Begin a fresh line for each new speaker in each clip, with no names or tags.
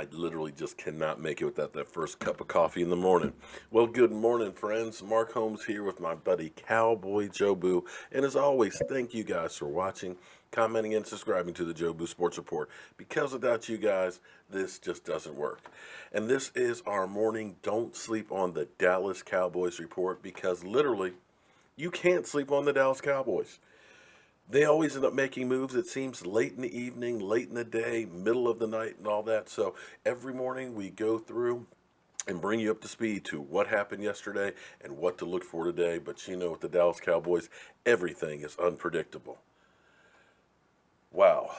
I literally just cannot make it without that first cup of coffee in the morning. Well, good morning, friends. Mark Holmes here with my buddy Cowboy Jobu. And as always, thank you guys for watching, commenting, and subscribing to the Jobu Sports Report. Because without you guys, this just doesn't work. And this is our morning Don't Sleep on the Dallas Cowboys report, because literally, you can't sleep on the Dallas Cowboys. They always end up making moves, it seems, late in the evening, late in the day, middle of the night, and all that. So every morning we go through and bring you up to speed to what happened yesterday and what to look for today. But you know, with the Dallas Cowboys, everything is unpredictable. Wow.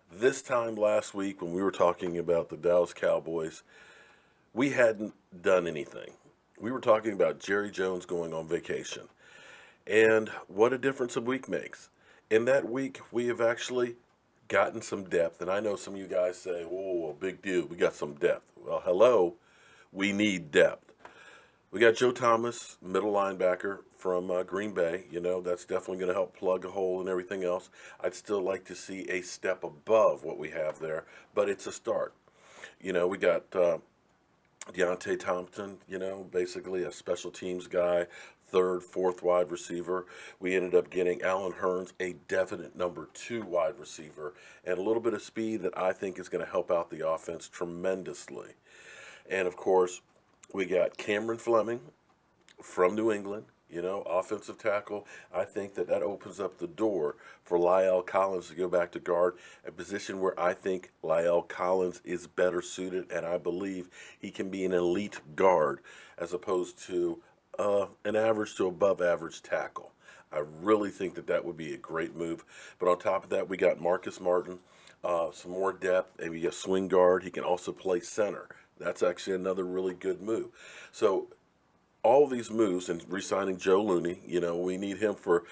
This time last week when we were talking about the Dallas Cowboys, we hadn't done anything. We were talking about Jerry Jones going on vacation. And what a difference a week makes. In that week, we have actually gotten some depth. And I know some of you guys say, whoa, big deal, we got some depth. Well, hello, we need depth. We got Joe Thomas, middle linebacker from Green Bay. You know, that's definitely going to help plug a hole and everything else. I'd still like to see a step above what we have there, but it's a start. You know, we got Deontay Thompson, you know, basically a special teams guy, third, fourth wide receiver. We ended up getting Allen Hurns, a definite number 2 wide receiver, and a little bit of speed that I think is going to help out the offense tremendously. And of course, we got Cameron Fleming from New England, you know, offensive tackle. I think that opens up the door for La'el Collins to go back to guard, a position where I think La'el Collins is better suited, and I believe he can be an elite guard as opposed to an average to above average tackle. I really think that would be a great move. But on top of that, we got Marcus Martin, some more depth, maybe a swing guard. He can also play center. That's actually another really good move. So all of these moves, and re-signing Joe Looney, you know, we need him for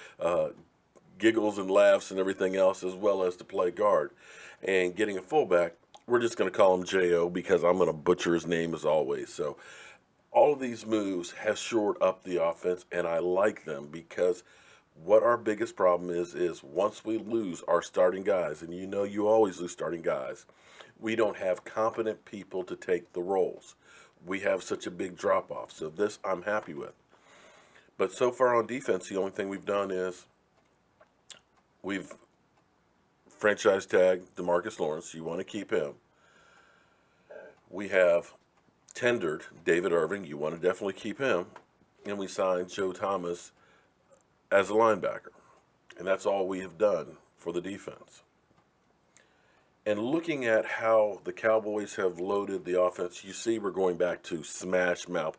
giggles and laughs and everything else, as well as to play guard. And getting a fullback, we're just going to call him J.O. because I'm going to butcher his name as always. So all of these moves have shored up the offense, and I like them because what our biggest problem is once we lose our starting guys, and you know you always lose starting guys, we don't have competent people to take the roles. We have such a big drop-off, so this I'm happy with. But so far on defense, the only thing we've done is we've franchise tagged DeMarcus Lawrence. You want to keep him. We have tendered David Irving. You want to definitely keep him. And we signed Joe Thomas as a linebacker. And that's all we have done for the defense. And looking at how the Cowboys have loaded the offense, you see we're going back to smash mouth.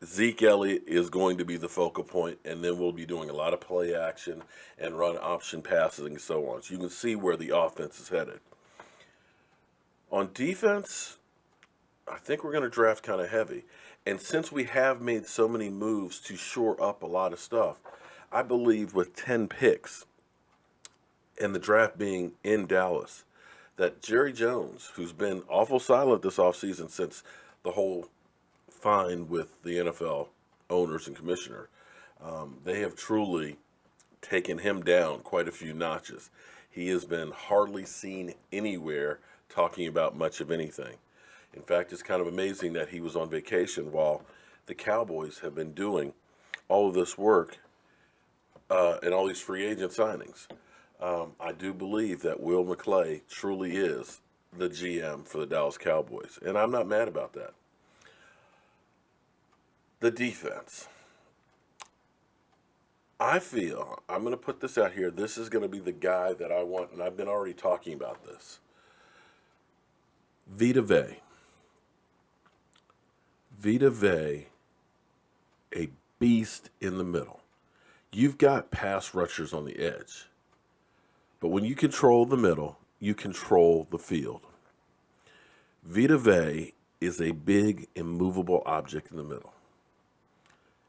Zeke Elliott is going to be the focal point, and then we'll be doing a lot of play action and run option passes and so on. So you can see where the offense is headed. On defense, I think we're going to draft kind of heavy. And since we have made so many moves to shore up a lot of stuff, I believe with 10 picks and the draft being in Dallas, that Jerry Jones, who's been awful silent this offseason since the whole fine with the NFL owners and commissioner, they have truly taken him down quite a few notches. He has been hardly seen anywhere talking about much of anything. In fact, it's kind of amazing that he was on vacation while the Cowboys have been doing all of this work and all these free agent signings. I do believe that Will McClay truly is the GM for the Dallas Cowboys, and I'm not mad about that. The defense. I feel, I'm going to put this out here, this is going to be the guy that I want, and I've been already talking about this. Vita Vea. Vita Vea, a beast in the middle. You've got pass rushers on the edge. But when you control the middle, you control the field. Vita Vea is a big, immovable object in the middle.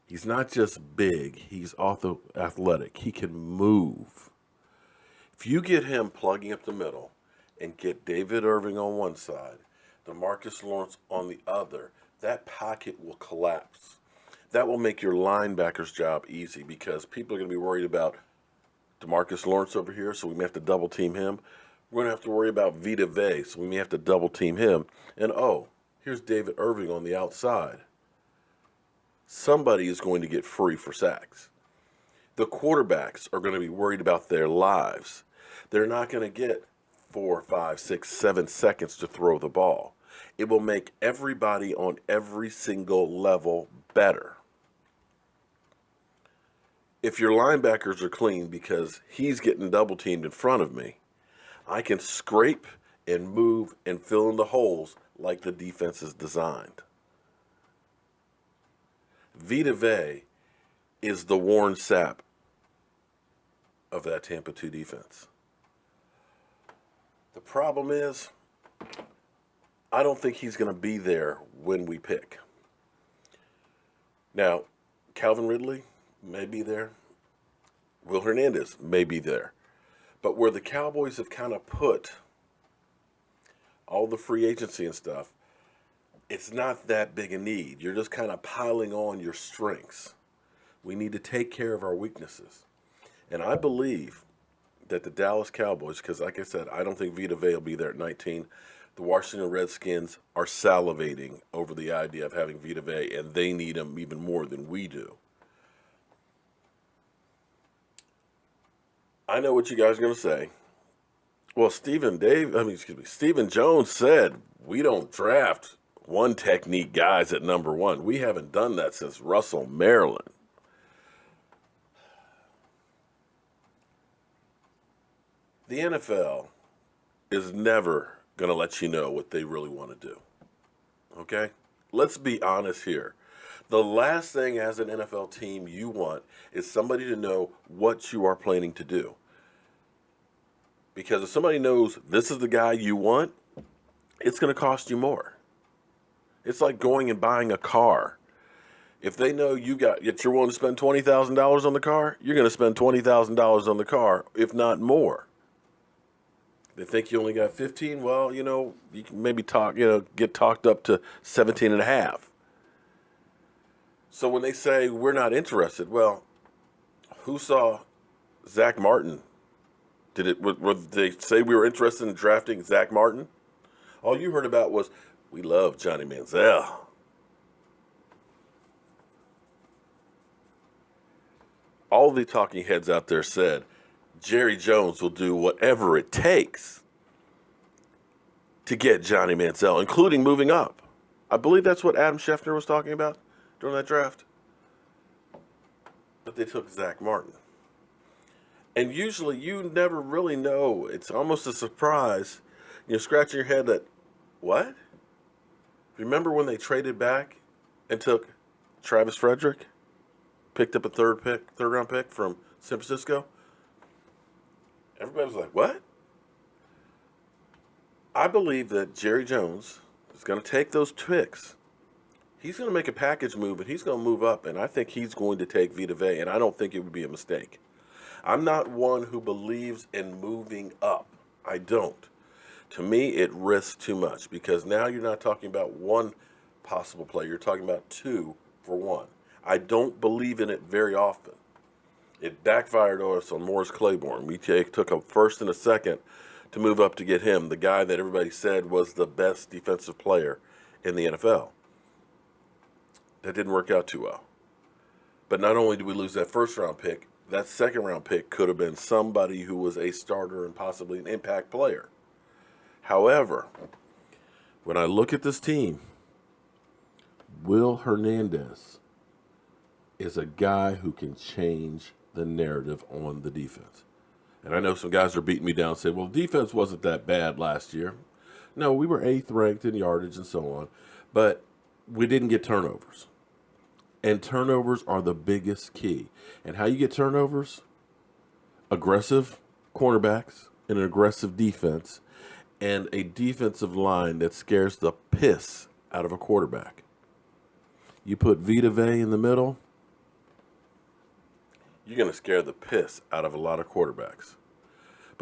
He's not just big, he's also athletic. He can move. If you get him plugging up the middle and get David Irving on one side, DeMarcus Lawrence on the other, that pocket will collapse. That will make your linebacker's job easy because people are going to be worried about DeMarcus Lawrence over here, so we may have to double team him. We're going to have to worry about Vita Vea, so we may have to double team him. And oh, here's David Irving on the outside. Somebody is going to get free for sacks. The quarterbacks are going to be worried about their lives. They're not going to get 4, 5, 6, 7 seconds to throw the ball. It will make everybody on every single level better. If your linebackers are clean because he's getting double teamed in front of me, I can scrape and move and fill in the holes like the defense is designed. Vita Vea is the Warren Sapp of that Tampa 2 defense. The problem is, I don't think he's going to be there when we pick. Now, Calvin Ridley may be there. Will Hernandez may be there. But where the Cowboys have kind of put all the free agency and stuff, it's not that big a need. You're just kind of piling on your strengths. We need to take care of our weaknesses. And I believe that the Dallas Cowboys, because like I said, I don't think Vita Vea will be there at 19. The Washington Redskins are salivating over the idea of having Vita Vea, and they need him even more than we do. I know what you guys are going to say. Well, Stephen Jones said we don't draft one technique guys at number 1. We haven't done that since Russell, Maryland. The NFL is never going to let you know what they really want to do. Okay? Let's be honest here. The last thing as an NFL team you want is somebody to know what you are planning to do. Because if somebody knows this is the guy you want, it's going to cost you more. It's like going and buying a car. If they know you're willing to spend $20,000 on the car, you're going to spend $20,000 on the car, if not more. They think you only got 15. Well, you can maybe get talked up to 17 and a half. So when they say we're not interested, well, who saw Zach Martin? Did they say we were interested in drafting Zach Martin? All you heard about was we love Johnny Manziel. All the talking heads out there said Jerry Jones will do whatever it takes to get Johnny Manziel, including moving up. I believe that's what Adam Schefter was talking about during that draft. But they took Zach Martin. And usually you never really know. It's almost a surprise. You're scratching your head that, what? Remember when they traded back and took Travis Frederick? Picked up a third round pick from San Francisco? Everybody was like, what? I believe that Jerry Jones is going to take those picks. He's going to make a package move, and he's going to move up, and I think he's going to take Vita Vea, and I don't think it would be a mistake. I'm not one who believes in moving up. I don't. To me, it risks too much because now you're not talking about one possible player. You're talking about 2 for 1. I don't believe in it very often. It backfired on us on Morris Claiborne. We took a first and a second to move up to get him, the guy that everybody said was the best defensive player in the NFL. That didn't work out too well. But not only did we lose that first-round pick, that second-round pick could have been somebody who was a starter and possibly an impact player. However, when I look at this team, Will Hernandez is a guy who can change the narrative on the defense. And I know some guys are beating me down and say, well, defense wasn't that bad last year. No, we were 8th ranked in yardage and so on, but we didn't get turnovers. And turnovers are the biggest key. And how you get turnovers? Aggressive cornerbacks, and an aggressive defense, and a defensive line that scares the piss out of a quarterback. You put Vita Vea in the middle, you're going to scare the piss out of a lot of quarterbacks.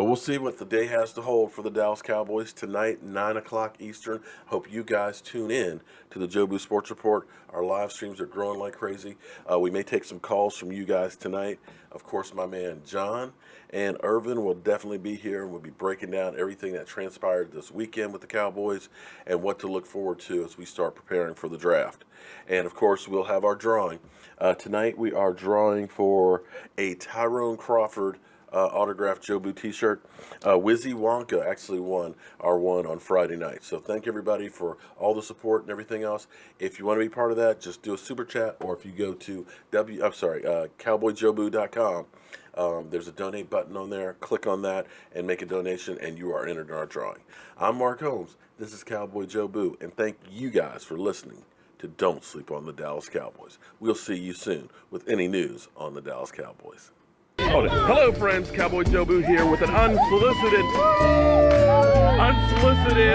But we'll see what the day has to hold for the Dallas Cowboys tonight, 9 o'clock Eastern. Hope you guys tune in to the Jobu Sports Report. Our live streams are growing like crazy. We may take some calls from you guys tonight. Of course, my man John and Irvin will definitely be here, and we'll be breaking down everything that transpired this weekend with the Cowboys and what to look forward to as we start preparing for the draft. And, of course, we'll have our drawing. Tonight we are drawing for a Tyrone Crawford autographed Jobu t-shirt. Wizzy Wonka actually won our one on Friday night. So thank everybody for all the support and everything else. If you want to be part of that, just do a super chat, or if you go to CowboyJobu.com, there's a donate button on there. Click on that and make a donation, and you are entered in our drawing. I'm Mark Holmes. This is Cowboy Jobu, and thank you guys for listening to Don't Sleep on the Dallas Cowboys. We'll see you soon with any news on the Dallas Cowboys. Hello, friends. Cowboy Jobu here with an unsolicited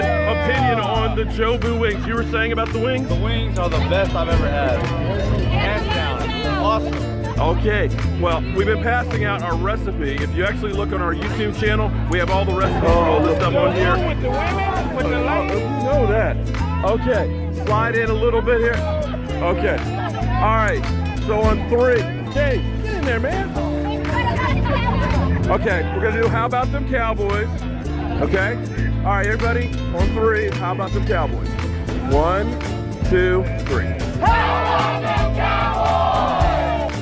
opinion on the Jobu wings. You were saying about the wings?
The wings are the best I've ever had. Hands down. Awesome.
Okay. Well, we've been passing out our recipe. If you actually look on our YouTube channel, we have all the recipes for all this stuff on here.
With the women, with the ladies.
You know that. Okay. Slide in a little bit here. Okay. All right. So on 3. Okay. Get in there, man. Okay, we're going to do How About Them Cowboys. Okay? All right, everybody, on 3, How About Them Cowboys. 1, 2, 3.